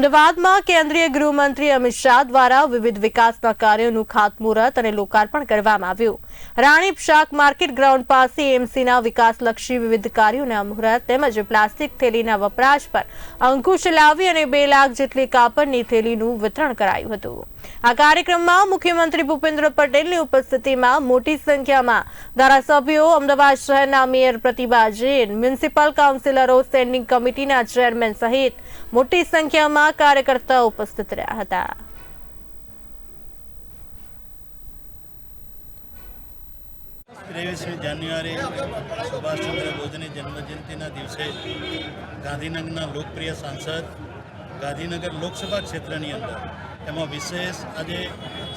અમદાવાદમાં કેન્દ્રીય ગૃહમંત્રી અમિત શાહ દ્વારા વિવિધ વિકાસના કાર્યોનું ખાતમુહૂર્ત અને લોકાર્પણ કરવામાં આવ્યું। રાણીપ શાક માર્કેટ ગ્રાઉન્ડ પાસે એમસીના વિકાસલક્ષી વિવિધ કાર્યોના મુહૂર્ત તેમજ પ્લાસ્ટિક થેલીના વપરાશ પર અંકુશ લાવી અને 2 લાખ જેટલી કાપડની થેલીનું વિતરણ કરાયું હતું। આ કાર્યક્રમમાં મુખ્યમંત્રી ભૂપેન્દ્ર પટેલની ઉપસ્થિતિમાં મોટી સંખ્યામાં ધારાસભ્યો, અમદાવાદ શહેરના મેયર પ્રતિભા જૈન, મ્યુનિસિપલ કાઉન્સિલરો, સ્ટેન્ડિંગ કમિટીના ચેરમેન સહિત મોટી સંખ્યામાં કાર્યકર્તાઓ ઉપસ્થિત રહ્યા હતા। 23 જાન્યુઆરી સુભાષચંદ્ર બોઝની જન્મજયંતિના દિવસે ગાંધીનગરના લોકપ્રિય સાંસદ ગાંધીનગર લોકસભા ક્ષેત્રની અંદર એમાં વિશેષ આજે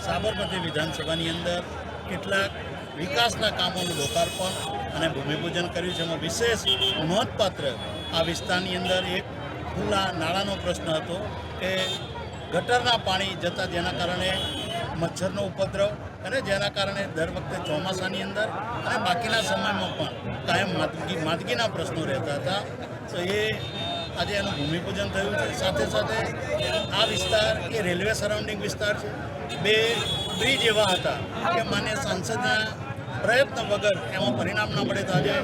સાબરમતી વિધાનસભાની અંદર કેટલાક વિકાસના કામોનું લોકાર્પણ અને ભૂમિપૂજન કર્યું છે। એમાં વિશેષ નોંધપાત્ર આ વિસ્તારની અંદર એક ખુલ્લા નાળાનો પ્રશ્ન હતો કે ગટરના પાણી જતાં જેના કારણે મચ્છરનો ઉપદ્રવ અને જેના કારણે દર વખતે ચોમાસાની અંદર અને બાકીના સમયમાં પણ કાયમ માંદગીના પ્રશ્નો રહેતા હતા। તો એ આજે એનું ભૂમિપૂજન થયું છે। સાથે સાથે આ વિસ્તાર એ રેલવે સરાઉન્ડિંગ વિસ્તાર છે। 2 બ્રિજ એવા હતા કે માન્ય સાંસદના પ્રયત્ન વગર એમાં પરિણામ ના મળે। તો આજે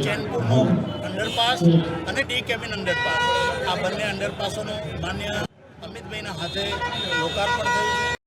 ચેનપુરનો અંડરપાસ અને ડી કેબિન અંડરપાસ આ બંને અંડરપાસોનું માન્ય અમિતભાઈના હાથે લોકાર્પણ થયું છે।